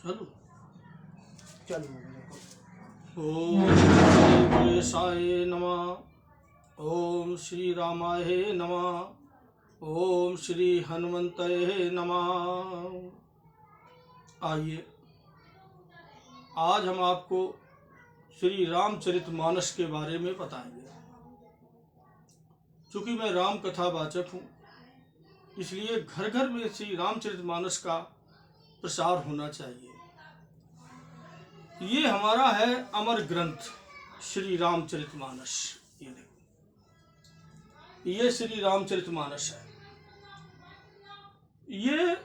चलो चल ओम श्री गणेशाय नमः। ओम श्री रामाय नमः। ओम श्री हनुमंतये नमः। आइए आज हम आपको श्री रामचरितमानस के बारे में बताएंगे। चूंकि मैं राम कथा वाचक हूँ, इसलिए घर घर में श्री रामचरितमानस का प्रसार होना चाहिए। ये हमारा है अमर ग्रंथ श्री रामचरितमानस। ये देखो, ये श्री रामचरितमानस है। ये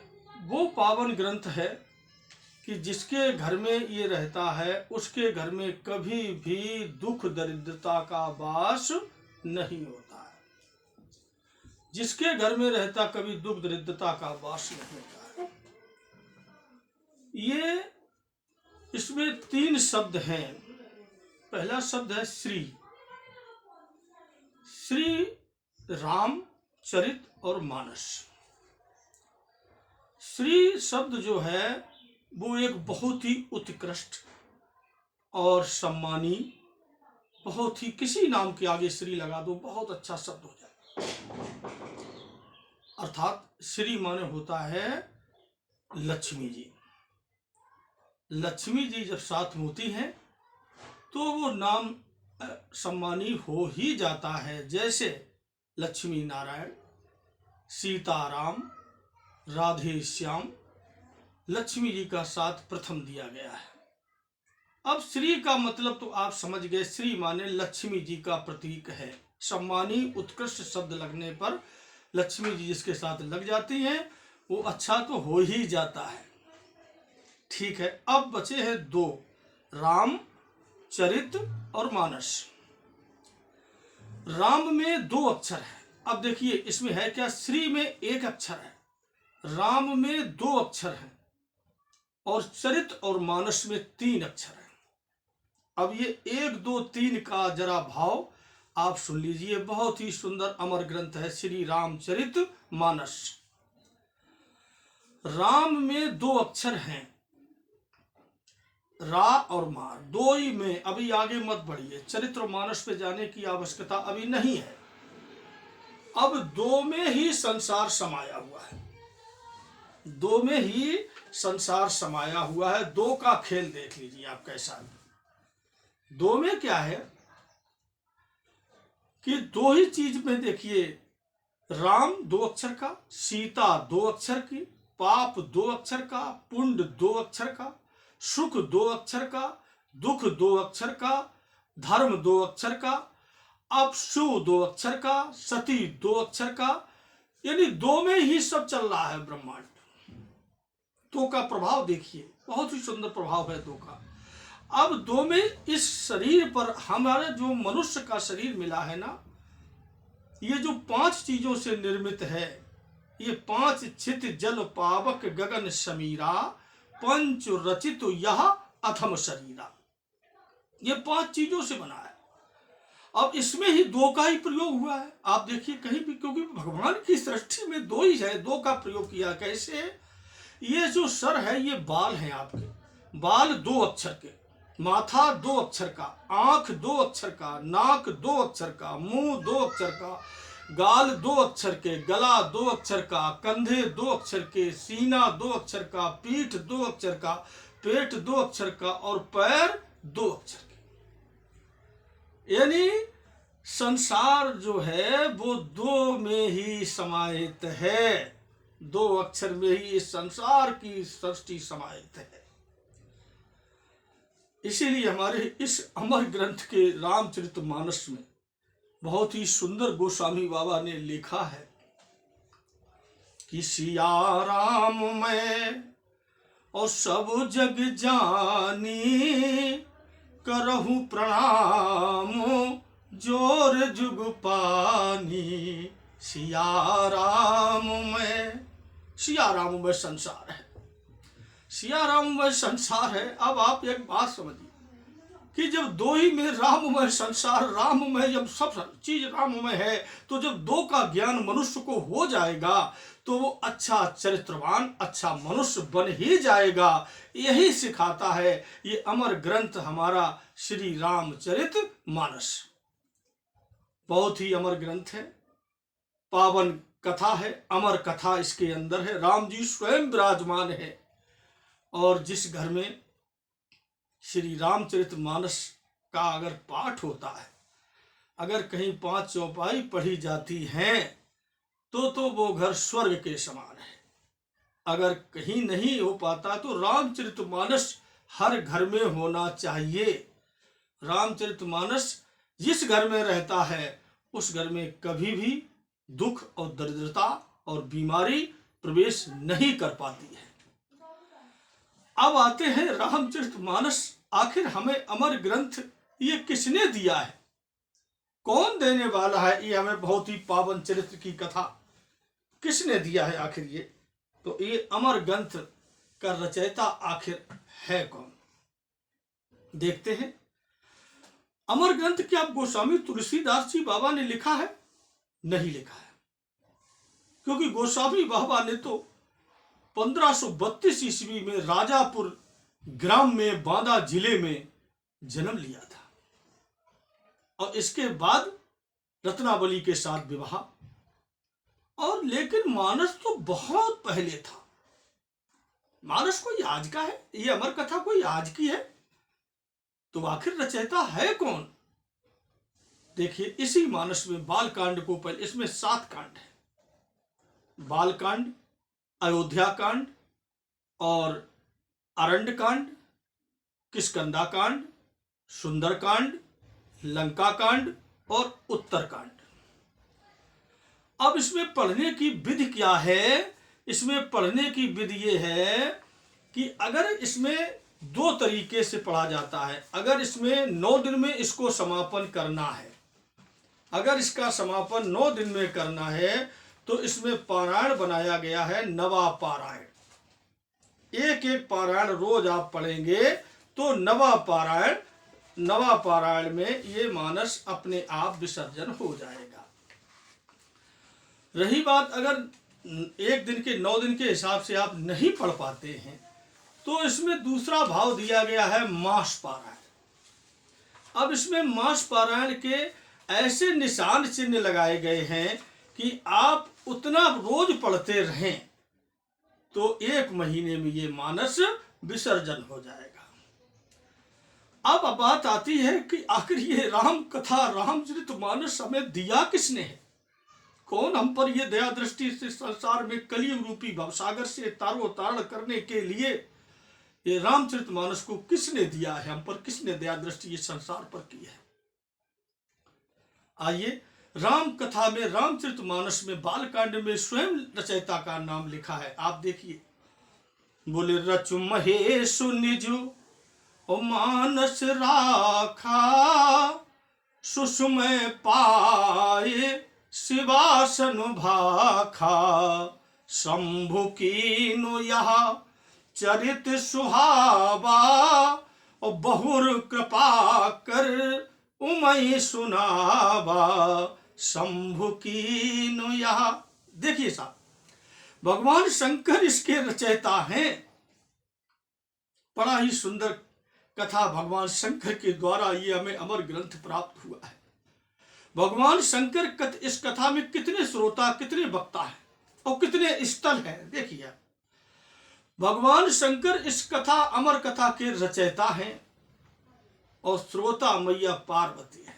वो पावन ग्रंथ है कि जिसके घर में ये रहता है उसके घर में कभी भी दुख दरिद्रता का वास नहीं होता है। जिसके घर में रहता कभी दुख दरिद्रता का वास नहीं होता है। ये इसमें 3 शब्द हैं। पहला शब्द है श्री। श्री राम चरित और मानस। श्री शब्द जो है वो एक बहुत ही उत्कृष्ट और सम्मानी, बहुत ही, किसी नाम के आगे श्री लगा दो बहुत अच्छा शब्द हो जाए। अर्थात श्री माने होता है लक्ष्मी जी। लक्ष्मी जी जब साथ में होती हैं तो वो नाम सम्मानी हो ही जाता है। जैसे लक्ष्मी नारायण, सीताराम, राधे श्याम, लक्ष्मी जी का साथ प्रथम दिया गया है। अब श्री का मतलब तो आप समझ गए। श्री माने लक्ष्मी जी का प्रतीक है। सम्मानी उत्कृष्ट शब्द लगने पर लक्ष्मी जी जिसके साथ लग जाती हैं वो अच्छा तो हो ही जाता है। ठीक है, अब बचे हैं 2, राम चरित और मानस। राम में 2 अक्षर है। अब देखिए इसमें है क्या, श्री में 1 अक्षर है, राम में 2 अक्षर है और चरित और मानस में 3 अक्षर है। अब ये 1 2 3 का जरा भाव आप सुन लीजिए। बहुत ही सुंदर अमर ग्रंथ है श्री रामचरित मानस। राम में 2 अक्षर हैं, रा और मा, 2 ही में। अभी आगे मत बढ़िए, चरित्र और मानस पे जाने की आवश्यकता अभी नहीं है। अब 2 में ही संसार समाया हुआ है। 2 में ही संसार समाया हुआ है। 2 का खेल देख लीजिए आप कैसा है। 2 में क्या है कि 2 ही चीज में देखिए, राम 2 अक्षर का, सीता 2 अक्षर की, पाप 2 अक्षर का, पुण्य 2 अक्षर का, सुख 2 अक्षर का, दुख 2 अक्षर का, धर्म 2 अक्षर का, अपशु 2 अक्षर का, सती 2 अक्षर का। यानी 2 में ही सब चल रहा है ब्रह्मांड। 2 का प्रभाव देखिए, बहुत ही सुंदर प्रभाव है 2 का। अब 2 में इस शरीर पर, हमारा जो मनुष्य का शरीर मिला है ना, ये जो 5 चीजों से निर्मित है, ये 5 छित जल पावक गगन समीरा, पंच रचित यह अथम शरीरा, ये 5 चीजों से बना है। अब इसमें ही 2 का ही प्रयोग हुआ है। आप देखिए कहीं भी, क्योंकि भगवान की सृष्टि में 2 ही है, 2 का प्रयोग किया। कैसे, ये जो सर है ये बाल हैं आपके, बाल 2 अक्षर के, माथा 2 अक्षर का, आंख 2 अक्षर का, नाक 2 अक्षर का, मुंह 2 अक्षर का, गाल 2 अक्षर के, गला 2 अक्षर का, कंधे 2 अक्षर के, सीना 2 अक्षर का, पीठ 2 अक्षर का, पेट 2 अक्षर का और पैर 2 अक्षर के। यानी संसार जो है वो 2 में ही समाहित है। 2 अक्षर में ही इस संसार की सृष्टि समाहित है। इसीलिए हमारे इस अमर ग्रंथ के रामचरितमानस में बहुत ही सुंदर गोस्वामी बाबा ने लिखा है कि सिया राम मैं और सब जग जानी, करहूं प्रणाम जोर जुग पानी। सिया राम में, सिया राम में संसार है, सिया राम में संसार है। अब आप एक बात समझिए कि जब दो ही में राममय संसार, राममय जब सब चीज राममय है, तो जब दो का ज्ञान मनुष्य को हो जाएगा तो वो अच्छा चरित्रवान, अच्छा मनुष्य बन ही जाएगा। यही सिखाता है ये अमर ग्रंथ हमारा श्री रामचरित मानस। बहुत ही अमर ग्रंथ है, पावन कथा है, अमर कथा इसके अंदर है। राम जी स्वयं विराजमान है। और जिस घर में श्री रामचरित मानस का अगर पाठ होता है, अगर कहीं 5 चौपाई पढ़ी जाती हैं तो वो घर स्वर्ग के समान है। अगर कहीं नहीं हो पाता तो रामचरित मानस हर घर में होना चाहिए। रामचरित मानस जिस घर में रहता है उस घर में कभी भी दुख और दरिद्रता और बीमारी प्रवेश नहीं कर पाती है। अब आते हैं रामचरित मानस, आखिर हमें अमर ग्रंथ ये किसने दिया है, कौन देने वाला है, ये हमें बहुत ही पावन चरित्र की कथा किसने दिया है आखिर ये, तो ये अमर ग्रंथ का रचयिता आखिर है कौन, देखते हैं। अमर ग्रंथ क्या गोस्वामी तुलसीदास जी बाबा ने लिखा है? नहीं लिखा है, क्योंकि गोस्वामी बाबा ने तो 1532 ईस्वी में राजापुर ग्राम में बांदा जिले में जन्म लिया था, और इसके बाद रत्नावली के साथ विवाह। और लेकिन मानस तो बहुत पहले था। मानस कोई आज का है, ये अमर कथा कोई आज की है, तो आखिर रचयिता है कौन? देखिए, इसी मानस में बालकांड को पहले, इसमें 7 कांड है। बालकांड, अयोध्या कांड और अरण्य कांड, किष्किंधा कांड, सुंदर कांड, लंका कांड और उत्तर कांड। अब इसमें पढ़ने की विधि क्या है? इसमें पढ़ने की विधि ये है कि अगर इसमें 2 तरीके से पढ़ा जाता है। अगर इसमें 9 दिन में इसको समापन करना है, अगर इसका समापन 9 दिन में करना है, तो इसमें पारायण बनाया गया है, नवा पारायण। एक पारायण रोज आप पढ़ेंगे तो नवा पारायण में ये मानस अपने आप विसर्जन हो जाएगा। रही बात, अगर 1 दिन के 9 दिन के हिसाब से आप नहीं पढ़ पाते हैं, तो इसमें दूसरा भाव दिया गया है मास पारायण। अब इसमें मास पारायण के ऐसे निशान चिन्ह लगाए गए हैं कि आप उतना रोज पढ़ते रहें तो 1 महीने में ये मानस विसर्जन हो जाएगा। अब बात आती है कि आखिर ये राम कथा, रामचरित मानस हमें दिया किसने है? कौन हम पर ये दया दृष्टि से संसार में कलियुग रूपी भवसागर से तारोतारण करने के लिए ये रामचरित मानस को किसने दिया है? हम पर किसने दया दृष्टि ये संसार पर की है? आइए, राम कथा में, रामचरित मानस में, बालकांड में स्वयं रचयिता का नाम लिखा है। आप देखिए, बोले रचु महेशु निजु ओ मानस राखा, सुषमय पाए शिवासन भाखा, शंभु कीनु यह चरित सुहावा, और बहुर कृपा कर उमय सुनावा, शंभु कीनु यह। देखिए साहब, भगवान शंकर इसके रचयिता हैं। बड़ा ही सुंदर कथा भगवान शंकर के द्वारा ये हमें अमर ग्रंथ प्राप्त हुआ है। भगवान शंकर इस कथा में कितने श्रोता, कितने वक्ता हैं और कितने स्थल हैं। देखिए, भगवान शंकर इस कथा, अमर कथा के रचयिता हैं और श्रोता मैया पार्वती है।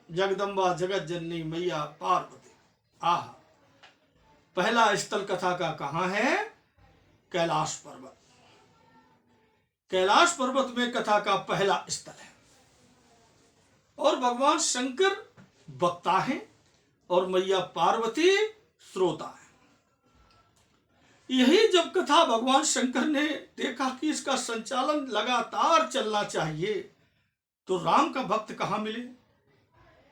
जगदम्बा जगत जननी मैया पार्वती। आह, पहला स्थल कथा का कहाँ है? कैलाश पर्वत। कैलाश पर्वत में कथा का पहला स्थल है। और भगवान शंकर वक्ता हैं और मैया पार्वती श्रोता है। यही जब कथा भगवान शंकर ने देखा कि इसका संचालन लगातार चलना चाहिए, तो राम का भक्त कहाँ मिले?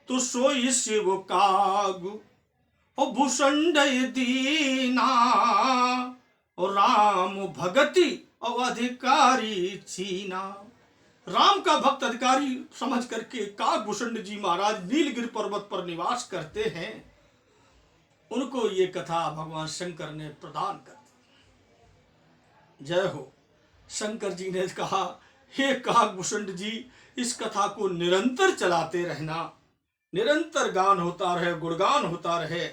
तो सोई शिव कागु और भूषण दीना, और राम भगति और अधिकारी चीना। राम का भक्त अधिकारी समझ करके काकभूषण जी महाराज नीलगिरि पर्वत पर निवास करते हैं। उनको ये कथा भगवान शंकर ने प्रदान कर दी। जय हो। शंकर जी ने कहा, हे काकभूषण जी, इस कथा को निरंतर चलाते रहना, निरंतर गान होता रहे, गुणगान होता रहे।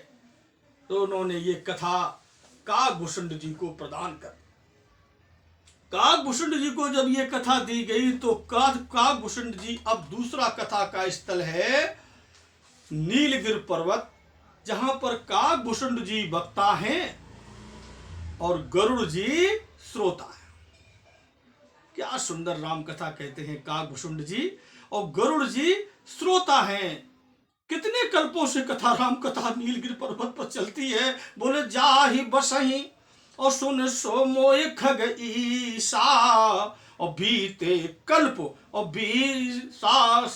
तो उन्होंने ये कथा काकभूषण जी को प्रदान कर दी। काकभूषण जी को जब ये कथा दी गई तो काकभूषण जी अब दूसरा कथा का स्थल है नीलगिरि पर्वत, जहां पर काकभूषण जी वक्ता हैं और गरुड़ जी श्रोता है। क्या सुंदर राम कथा कहते हैं काकभूषण जी, और गरुड़ जी श्रोता हैं। कितने कल्पों से कथा राम कथा नीलगिरि पर्वत पर चलती है। बोले जाहि बसहि और सुन सो मोय खग ईसा, और बीते कल्प और 20 और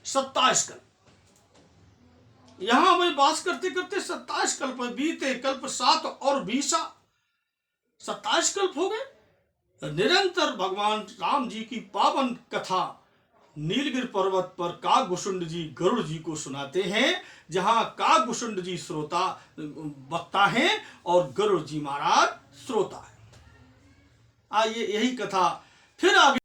27 कल्प यहां में वास करते करते 27 कल्प, बीते कल्प 7 और 27 कल्प हो गए। निरंतर भगवान राम जी की पावन कथा नीलगिरि पर्वत पर काकभूषण जी गरुड़ जी को सुनाते हैं, जहां काकभूषण जी श्रोता वक्ता हैं और गरुड़ जी महाराज श्रोता है। आइए यही कथा फिर आगे